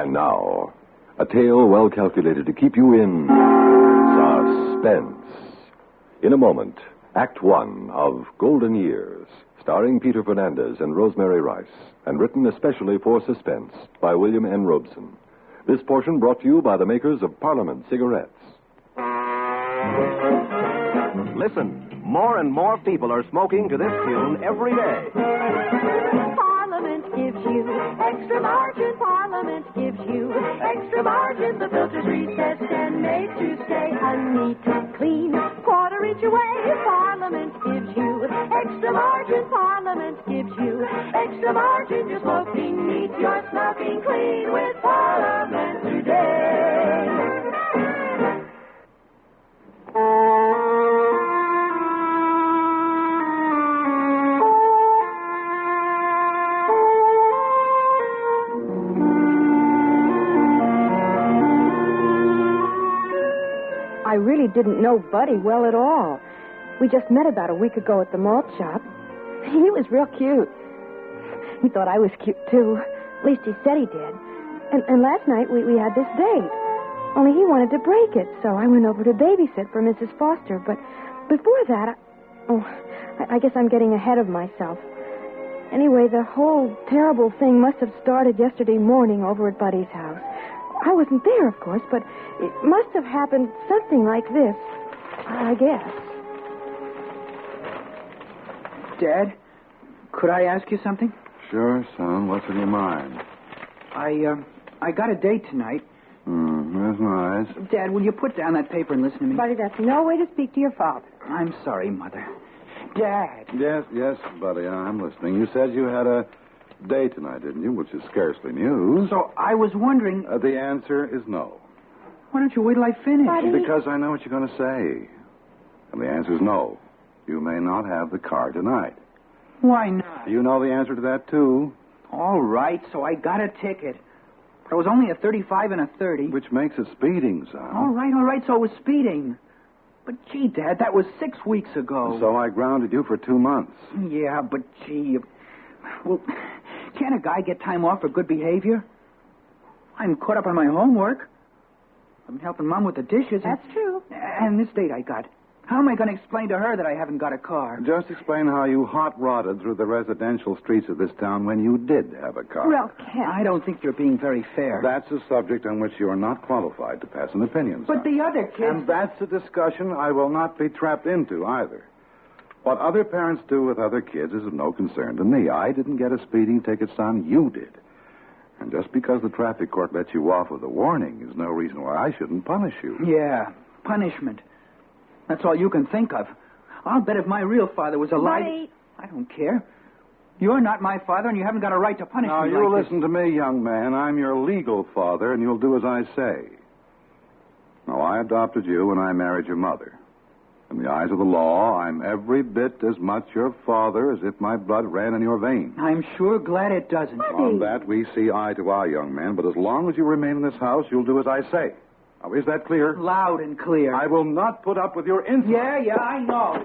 And now, a tale well calculated to keep you in suspense. In a moment, Act One of Golden Years, starring Peter Fernandez and Rosemary Rice, and written especially for Suspense by William N. Robeson. This portion brought to you by the makers of Parliament cigarettes. Listen, more and more people are smoking to this tune every day. Parliament gives you extra margin. Parliament gives you extra margin. The filter's recessed and made to stay a neat, clean, quarter-inch away. Parliament gives you extra margin. Parliament gives you extra margin. You're smoking neat, you're smoking clean with Parliament today. I really didn't know Buddy well at all. We just met about a week ago at the malt shop. He was real cute. He thought I was cute, too. At least he said he did. And last night we had this date. Only he wanted to break it, so I went over to babysit for Mrs. Foster. But before that, I guess I'm getting ahead of myself. Anyway, the whole terrible thing must have started yesterday morning over at Buddy's house. I wasn't there, of course, but it must have happened something like this, I guess. Dad, could I ask you something? Sure, son. What's in your mind? I got a date tonight. That's nice. Dad, will you put down that paper and listen to me? Buddy, that's no way to speak to your father. I'm sorry, Mother. Dad. Yes, buddy, I'm listening. You said you had a date tonight, didn't you? Which is scarcely news. So I was wondering... The answer is no. Why don't you wait till I finish? Buddy. Because I know what you're going to say. And the answer is no. You may not have the car tonight. Why not? You know the answer to that, too. All right, so I got a ticket. But it was only a 35 and a 30. Which makes it speeding, son. All right, so it was speeding. But, gee, Dad, that was 6 weeks ago. So I grounded you for 2 months. Yeah, but, gee... Well, can't a guy get time off for good behavior? I'm caught up on my homework. I'm helping Mom with the dishes. That's true. And this date I got. How am I going to explain to her that I haven't got a car? Just explain how you hot-rodded through the residential streets of this town when you did have a car. Well, Ken. I don't think you're being very fair. That's a subject on which you are not qualified to pass an opinion, son. But the other kids... And that's a discussion I will not be trapped into either. What other parents do with other kids is of no concern to me. I didn't get a speeding ticket, son. You did. And just because the traffic court let you off with a warning is no reason why I shouldn't punish you. Yeah, punishment. That's all you can think of. I'll bet if my real father was alive... Buddy. I don't care. You're not my father, and you haven't got a right to punish Now, me you like listen to me, young man. I'm your legal father, and you'll do as I say. Now, I adopted you when I married your mother. In the eyes of the law, I'm every bit as much your father as if my blood ran in your veins. I'm sure glad it doesn't. On that, we see eye to eye, young man. But as long as you remain in this house, you'll do as I say. Now, is that clear? Loud and clear. I will not put up with your insolence. Yeah, I know.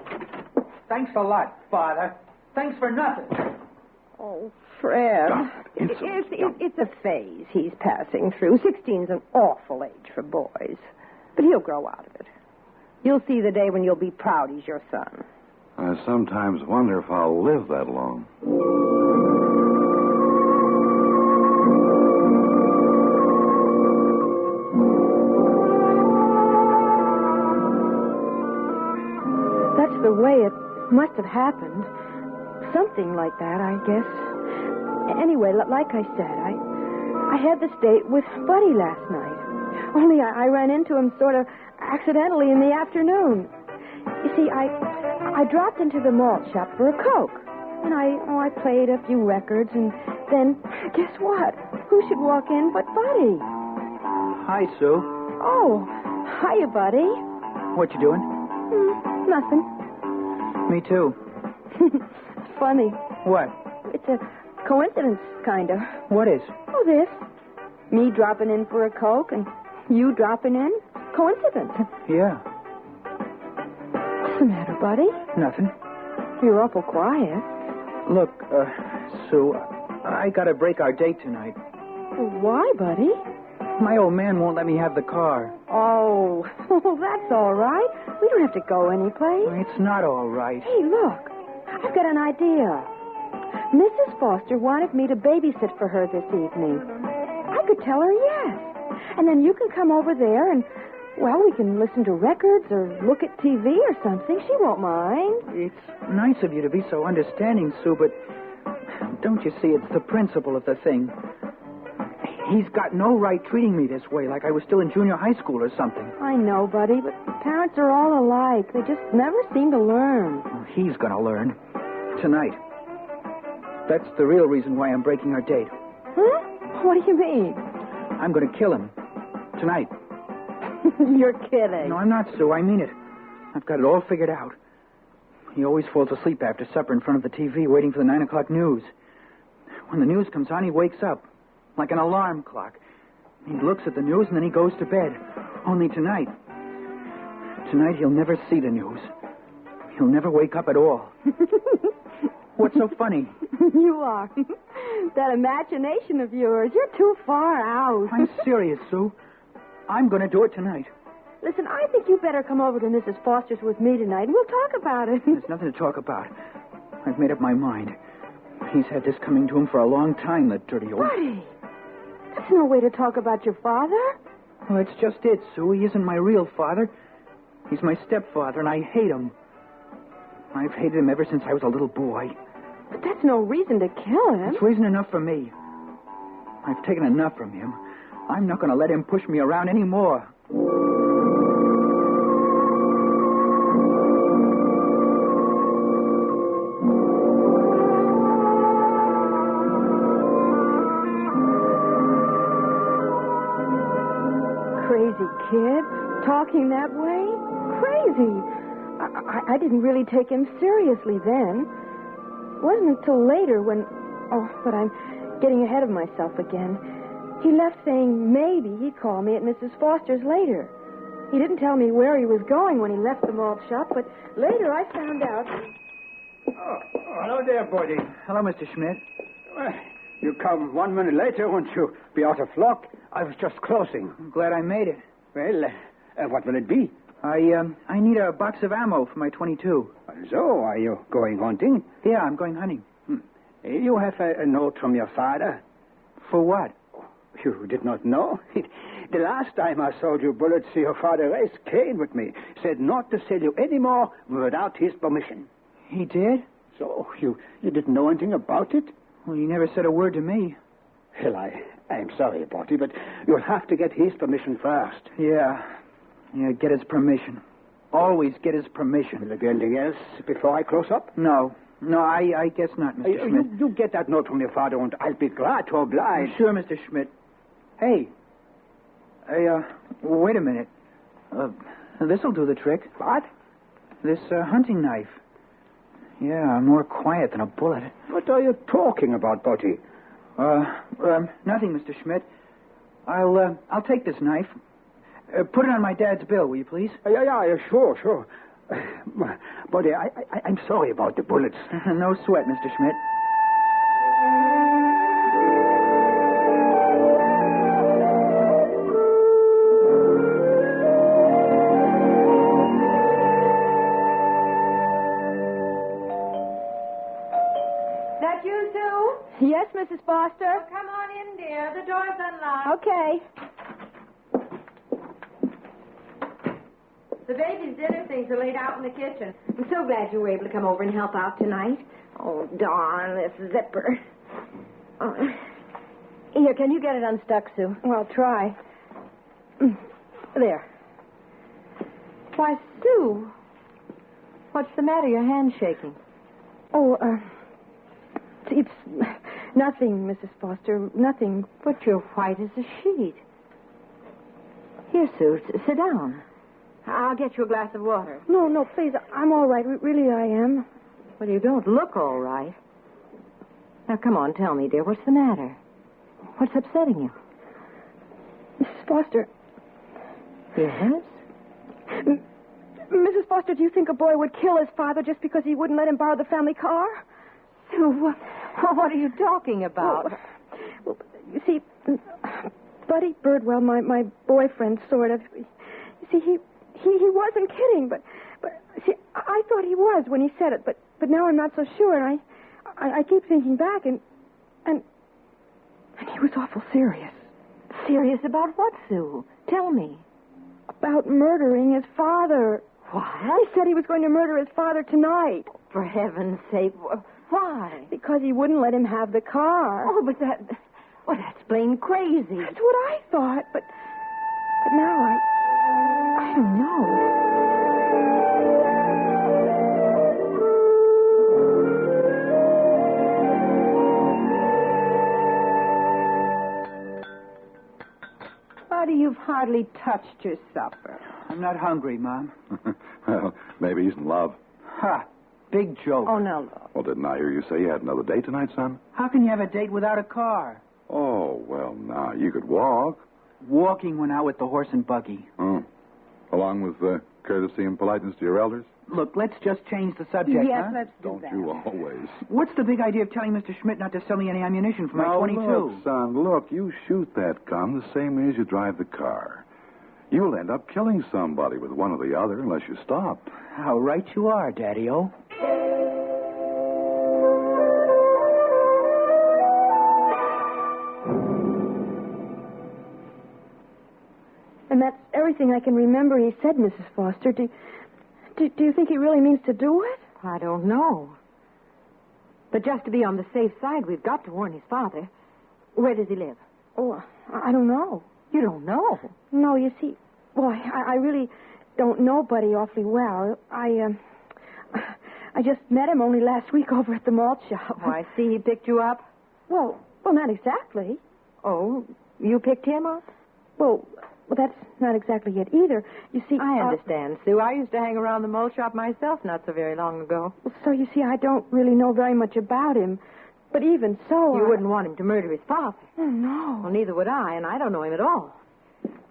Thanks a lot, Father. Thanks for nothing. Oh, Fred. It's a phase he's passing through. 16's an awful age for boys. But he'll grow out of it. You'll see the day when you'll be proud he's your son. I sometimes wonder if I'll live that long. That's the way it must have happened. Something like that, I guess. Anyway, like I said, I had this date with Buddy last night. Only I ran into him sort of accidentally in the afternoon. You see, I dropped into the malt shop for a Coke. And I played a few records, and then, guess what? Who should walk in but Buddy? Hi, Sue. Oh, hiya, Buddy. What you doing? Nothing. Me too. Funny. What? It's a coincidence, kind of. What is? Oh, this. Me dropping in for a Coke and you dropping in. Coincidence. Yeah. What's the matter, Buddy? Nothing. You're awful quiet. Look, Sue, I gotta break our date tonight. Well, why, buddy? My old man won't let me have the car. Oh, that's all right. We don't have to go anyplace. It's not all right. Hey, look. I've got an idea. Mrs. Foster wanted me to babysit for her this evening. I could tell her yes. And then you can come over there and, well, we can listen to records or look at TV or something. She won't mind. It's nice of you to be so understanding, Sue, but don't you see, it's the principle of the thing. He's got no right treating me this way, like I was still in junior high school or something. I know, buddy, but parents are all alike. They just never seem to learn. Well, he's going to learn. Tonight. That's the real reason why I'm breaking our date. Huh? What do you mean? I'm going to kill him. Tonight. You're kidding. No, I'm not, Sue. I mean it. I've got it all figured out. He always falls asleep after supper in front of the TV, waiting for the 9 o'clock news. When the news comes on, he wakes up. Like an alarm clock. He looks at the news and then he goes to bed. Only tonight. Tonight he'll never see the news. He'll never wake up at all. What's so funny? You are. That imagination of yours. You're too far out. I'm serious, Sue. I'm going to do it tonight. Listen, I think you better come over to Mrs. Foster's with me tonight and we'll talk about it. There's nothing to talk about. I've made up my mind. He's had this coming to him for a long time, that dirty old... Buddy, that's no way to talk about your father. Well, that's just it, Sue. He isn't my real father. He's my stepfather, and I hate him. I've hated him ever since I was a little boy. But that's no reason to kill him. It's reason enough for me. I've taken enough from him. I'm not going to let him push me around anymore. Crazy kid. Talking that way? Crazy. I didn't really take him seriously then. It wasn't until later when... Oh, but I'm getting ahead of myself again. He left saying maybe he'd call me at Mrs. Foster's later. He didn't tell me where he was going when he left the malt shop, but later I found out... Oh, hello there, buddy. Hello, Mr. Schmidt. Well, you come 1 minute later, won't you be out of luck? I was just closing. I'm glad I made it. Well, what will it be? I need a box of ammo for my .22. So, are you going hunting? Yeah, I'm going hunting. You have a note from your father? For what? You did not know? The last time I sold you bullets, your father raised Cain with me. Said not to sell you any more without his permission. He did? So, you didn't know anything about it? Well, he never said a word to me. Well, I'm sorry about it, but you'll have to get his permission first. Yeah, get his permission. Always get his permission. Will there be anything else before I close up? No, I guess not, Mr. Schmidt. You get that note from your father, and I'll be glad to oblige. Sure, Mr. Schmidt. Hey, wait a minute. This'll do the trick. What? This hunting knife. Yeah, more quiet than a bullet. What are you talking about, Buddy? Nothing, Mr. Schmidt. I'll take this knife. Put it on my dad's bill, will you, please? Yeah, sure. Buddy, I'm sorry about the bullets. No sweat, Mr. Schmidt. That you, Sue? Yes, Mrs. Foster? Oh, come on in, dear. The door's unlocked. Okay. The baby's dinner things are laid out in the kitchen. I'm so glad you were able to come over and help out tonight. Oh, darn this zipper. Here, can you get it unstuck, Sue? Well, I'll try. There. Why, Sue, what's the matter? Your hand's shaking. Oh, it's nothing, Mrs. Foster. Nothing. But you're white as a sheet. Here, Sue, sit down. I'll get you a glass of water. No, please. I'm all right. Really, I am. Well, you don't look all right. Now, come on, tell me, dear, what's the matter? What's upsetting you? Mrs. Foster. Yes? Mrs. Foster, do you think a boy would kill his father just because he wouldn't let him borrow the family car? Sue, what are you talking about? Well, You see, Buddy Birdwell, my boyfriend, sort of. You see, he wasn't kidding, but see, I thought he was when he said it, but now I'm not so sure, and I keep thinking back, and he was awful serious. Serious about what, Sue? Tell me. About murdering his father. What? He said he was going to murder his father tonight. For heaven's sake, why? Because he wouldn't let him have the car. Oh, but that's plain crazy. That's what I thought, but now I don't know. Buddy, you've hardly touched your supper. I'm not hungry, Mom. Well, maybe he's in love. Ha! Big joke. Oh, now look. Well, didn't I hear you say you had another date tonight, son? How can you have a date without a car? Oh, well, now, you could walk. Walking went out with the horse and buggy. Oh. Along with courtesy and politeness to your elders? Look, let's just change the subject, Yes, huh? let's do Don't that. you always. What's the big idea of telling Mr. Schmidt not to sell me any ammunition for my Now, 22? look, son, look, you shoot that gun the same way as you drive the car. You'll end up killing somebody with one or the other unless you stop. How right you are, Daddy-O. And that's everything I can remember he said, Mrs. Foster. Do you think he really means to do it? I don't know. But just to be on the safe side, we've got to warn his father. Where does he live? Oh, I don't know. You don't know? No, you see, well, I really don't know Buddy awfully well. I just met him only last week over at the malt shop. Oh, I see he picked you up. Well, not exactly. Oh, you picked him up? Well, that's not exactly it either. You see, I understand, Sue. I used to hang around the malt shop myself not so very long ago. So, you see, I don't really know very much about him. But even so, You wouldn't want him to murder his father. Oh, no. Well, neither would I, and I don't know him at all.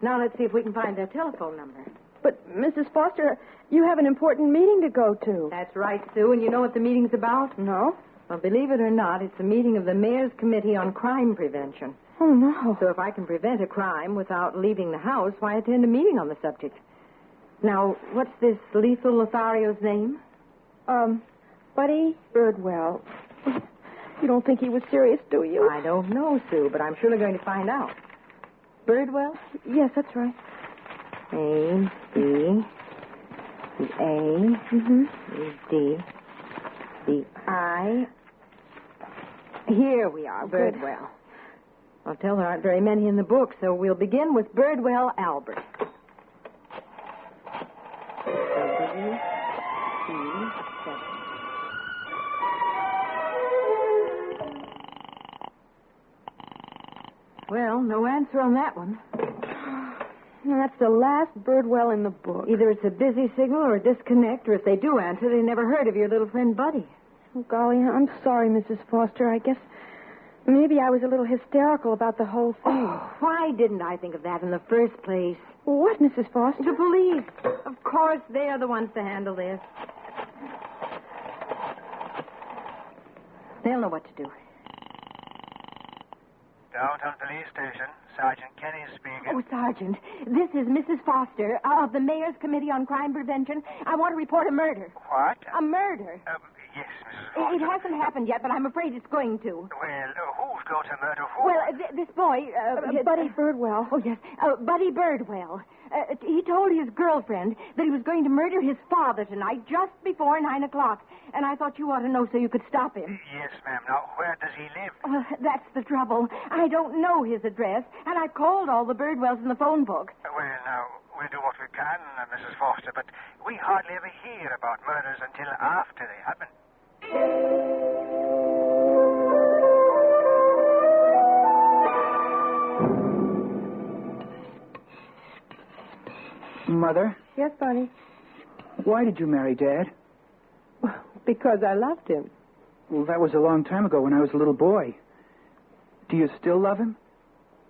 Now, let's see if we can find their telephone number. But, Mrs. Foster, you have an important meeting to go to. That's right, Sue, and you know what the meeting's about? No? Well, believe it or not, it's a meeting of the Mayor's Committee on Crime Prevention. Oh, no. So if I can prevent a crime without leaving the house, why attend a meeting on the subject? Now, what's this lethal Lothario's name? Buddy Birdwell. You don't think he was serious, do you? I don't know, Sue, but I'm surely going to find out. Birdwell? Yes, that's right. A, B, the A, the D, the I. Here we are, Good. Birdwell. I'll tell there aren't very many in the book, so we'll begin with Birdwell Albert. Well, no answer on that one. Now, that's the last Birdwell in the book. Either it's a busy signal or a disconnect, or if they do answer, they never heard of your little friend Buddy. Oh, golly, I'm sorry, Mrs. Foster. I guess maybe I was a little hysterical about the whole thing. Oh, why didn't I think of that in the first place? What, Mrs. Foster? The police. Of course, they are the ones to handle this. They'll know what to do. Downtown Police Station. Sergeant Kenny speaking. Oh, Sergeant, this is Mrs. Foster of the Mayor's Committee on Crime Prevention. I want to report a murder. What? A murder. Yes, Mrs. Foster. It hasn't happened yet, but I'm afraid it's going to. Well, who's going to murder who? Well, this boy... Buddy Birdwell. Oh, yes. Buddy Birdwell. He told his girlfriend that he was going to murder his father tonight just before 9 o'clock. And I thought you ought to know so you could stop him. Yes, ma'am. Now, where does he live? Well, that's the trouble. I don't know his address, and I've called all the Birdwells in the phone book. Well, now, we'll do what we can, Mrs. Foster, but we hardly ever hear about murders until after they happen. Mother, Yes, Buddy. why did you marry Dad? Because I loved him. Well, that was a long time ago when I was a little boy. Do you still love him?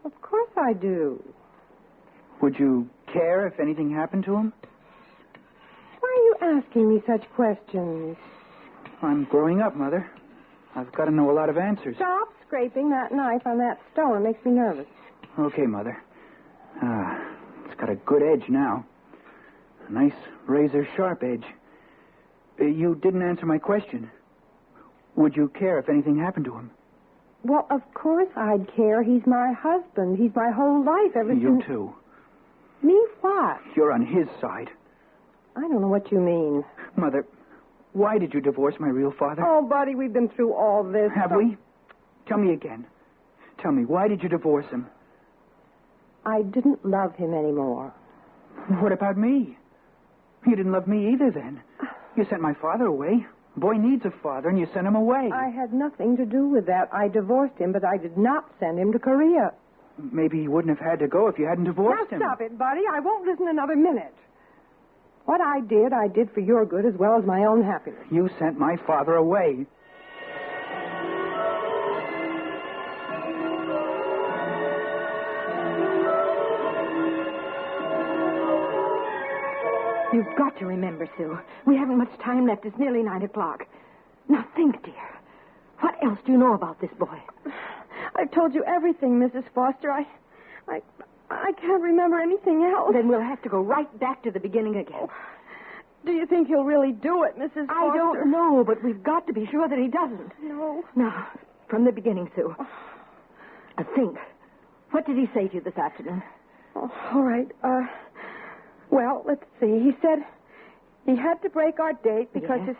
Of course I do. Would you care if anything happened to him? Why are you asking me such questions? I'm growing up, Mother. I've got to know a lot of answers. Stop scraping that knife on that stone. It makes me nervous. Okay, Mother. It's got a good edge now. A nice razor-sharp edge. You didn't answer my question. Would you care if anything happened to him? Well, of course I'd care. He's my husband. He's my whole life ever since... You too. Me what? You're on his side. I don't know what you mean. Mother, why did you divorce my real father? Oh, Buddy, we've been through all this. Have we? Tell me again. Tell me, why did you divorce him? I didn't love him anymore. What about me? You didn't love me either then. You sent my father away. A boy needs a father, and you sent him away. I had nothing to do with that. I divorced him, but I did not send him to Korea. Maybe he wouldn't have had to go if you hadn't divorced him. Now stop it, Buddy. I won't listen another minute. What I did for your good as well as my own happiness. You sent my father away. You've got to remember, Sue. We haven't much time left. It's nearly 9 o'clock. Now think, dear. What else do you know about this boy? I've told you everything, Mrs. Foster. I can't remember anything else. Then we'll have to go right back to the beginning again. Do you think he'll really do it, Mrs. Foster? I don't know, but we've got to be sure that he doesn't. No. Now, from the beginning, Sue. Think. What did he say to you this afternoon? Oh, all right. Well, let's see. He said he had to break our date because his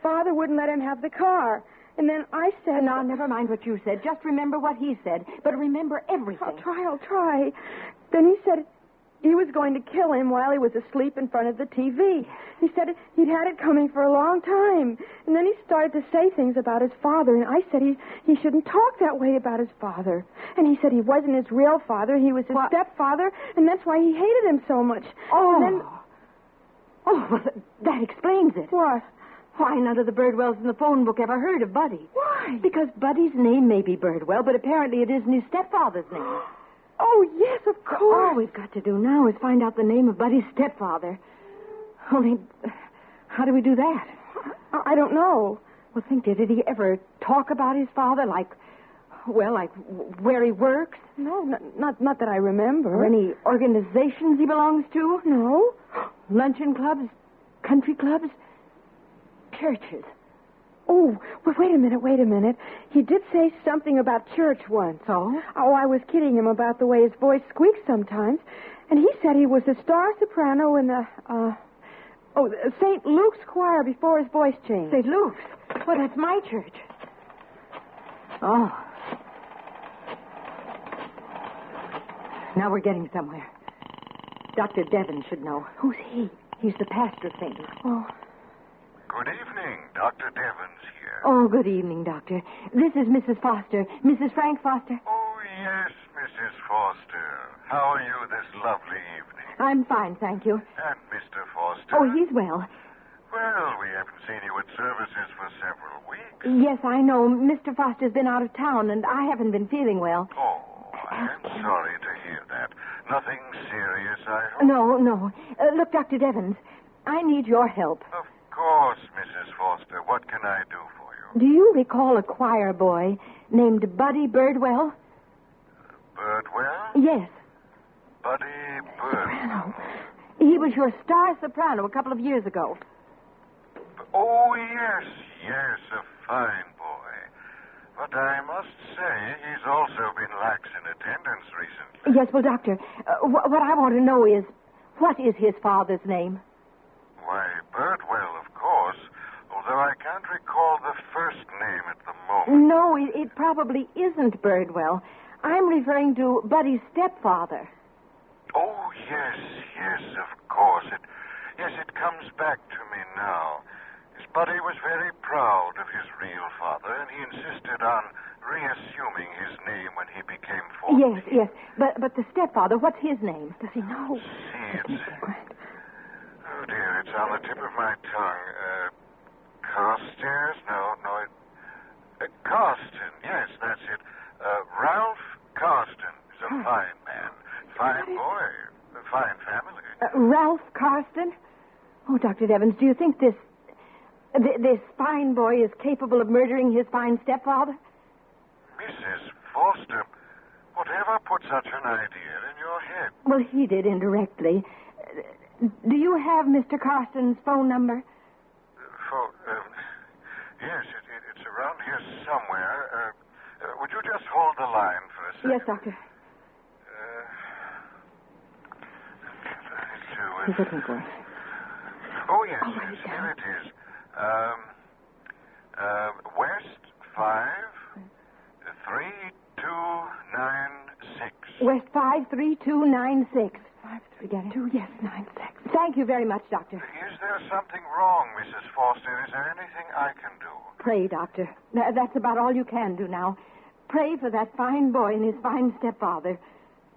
father wouldn't let him have the car. And then I said... Now, never mind what you said. Just remember what he said. But remember everything. I'll try. Then he said he was going to kill him while he was asleep in front of the TV. He said he'd had it coming for a long time. And then he started to say things about his father. And I said he shouldn't talk that way about his father. And he said he wasn't his real father. He was his stepfather. And that's why he hated him so much. Oh. And then... Oh, well, that explains it. What? Why, none of the Birdwells in the phone book ever heard of Buddy. Why? Because Buddy's name may be Birdwell, but apparently it isn't his stepfather's name. Oh, yes, of course. All we've got to do now is find out the name of Buddy's stepfather. Only, how do we do that? I don't know. Well, think, did he ever talk about his father, like where he works? No, not that I remember. Or any organizations he belongs to? No. Luncheon clubs? Country clubs? Churches? Oh, well, wait a minute. He did say something about church once. Oh? Oh, I was kidding him about the way his voice squeaks sometimes. And he said he was a star soprano in the St. Luke's choir before his voice changed. St. Luke's? Well, that's my church. Oh. Now we're getting somewhere. Dr. Devon should know. Who's he? He's the pastor of St. Luke's. Oh. Good evening. Dr. Devon's here. Oh, good evening, Doctor. This is Mrs. Foster. Mrs. Frank Foster. Oh, yes, Mrs. Foster. How are you this lovely evening? I'm fine, thank you. And Mr. Foster? Oh, he's well. Well, we haven't seen you at services for several weeks. Yes, I know. Mr. Foster's been out of town, and I haven't been feeling well. Oh, I'm sorry to hear that. Nothing serious, I hope? No. Look, Dr. Devons, I need your help. Of course, Mrs. Foster. What can I do for you? Do you recall a choir boy named Buddy Birdwell? Birdwell? Yes. Buddy Birdwell. He was your star soprano a couple of years ago. Oh, yes, a fine boy. But I must say he's also been lax in attendance recently. Yes, well, Doctor, what I want to know is, what is his father's name? Why, Birdwell, of course, although I can't recall the first name at the moment. No, it probably isn't Birdwell. I'm referring to Buddy's stepfather. Oh, yes, of course. It comes back to me now. His Buddy was very proud of his real father, and he insisted on reassuming his name when he became 40. Yes, but the stepfather, what's his name? Does he know? See, oh, dear, it's on the tip of my tongue. Carstairs? No, Carston, yes, that's it. Ralph Carston is a fine man. Fine boy. A fine family. Ralph Carston? Oh, Dr. Evans, do you think this This fine boy is capable of murdering his fine stepfather? Mrs. Foster, whatever put such an idea in your head? Well, he did indirectly. Do you have Mr. Carson's phone number? Yes, it's around here somewhere. Would you just hold the line for a second? Yes, Doctor. He's looking for it. Oh, yes, I'll write it down. here it is. West 5, 3296. West 53296. 532, yes, 96. Thank you very much, Doctor. Is there something wrong, Mrs. Foster? Is there anything I can do? Pray, Doctor. That's about all you can do now. Pray for that fine boy and his fine stepfather.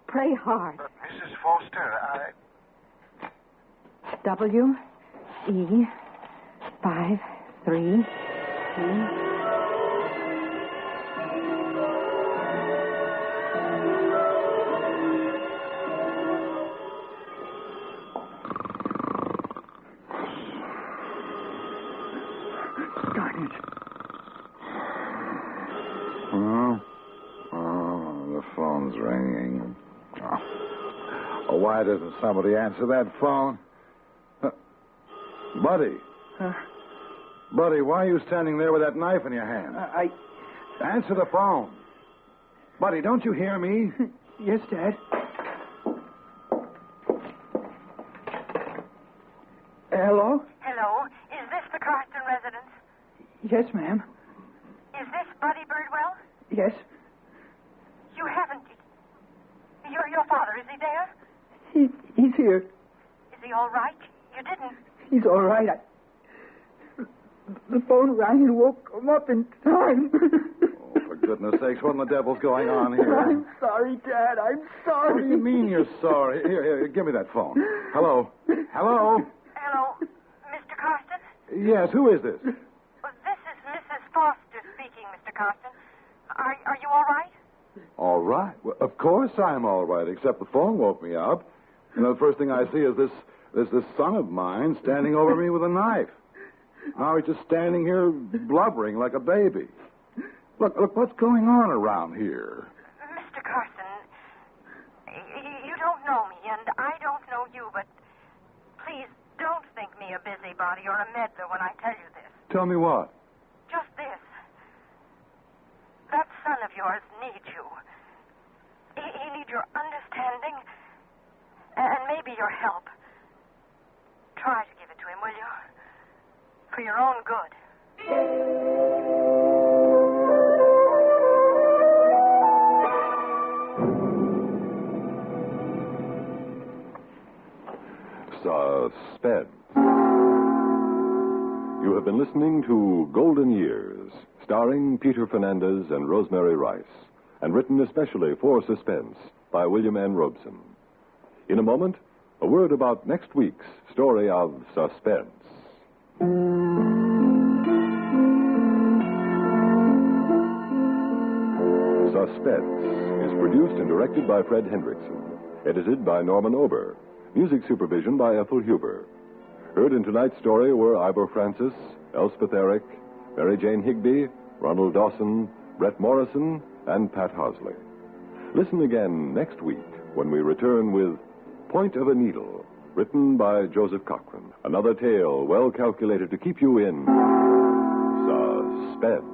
Pray hard. But, Mrs. Foster, W-E-532. Darn it. The phone's ringing. Oh, why doesn't somebody answer that phone? Buddy. Buddy, why are you standing there with that knife in your hand? Answer the phone. Buddy, don't you hear me? Yes, Dad. Hello? Hello. Is this the Carston residence? Yes, ma'am. Is this Buddy Birdwell? Yes. You haven't... Your father, is he there? He's here. Is he all right? You didn't... He's all right. The phone rang and woke him up in time. Oh, for goodness sakes, what in the devil's going on here? I'm sorry, Dad. I'm sorry. What do you mean you're sorry? Here, give me that phone. Hello? Hello? Hello, Mr. Carston? Yes, who is this? Well, this is Mrs. Foster speaking, Mr. Carston. Are you all right? All right. Well, of course I'm all right, except the phone woke me up. You know, the first thing I see is this son of mine standing over me with a knife. Now he's just standing here blubbering like a baby. Look, what's going on around here? Mr. Carston, you don't know me, and I don't know you, but please don't think me a busybody or a meddler when I tell you this. Tell me what? Just this. That son of yours needs you. He needs your understanding and maybe your help. Try to give it to him, will you? For your own good. Suspense. You have been listening to Golden Years, starring Peter Fernandez and Rosemary Rice, and written especially for Suspense by William N. Robeson. In a moment, a word about next week's story of Suspense. Suspense is produced and directed by Fred Hendrickson, edited by Norman Ober, music supervision by Ethel Huber. Heard in tonight's story were Ivor Francis, Elspeth Eric, Mary Jane Higby, Ronald Dawson, Brett Morrison, and Pat Hosley. Listen again next week when we return with Point of a Needle, written by Joseph Cochran. Another tale well calculated to keep you in suspense.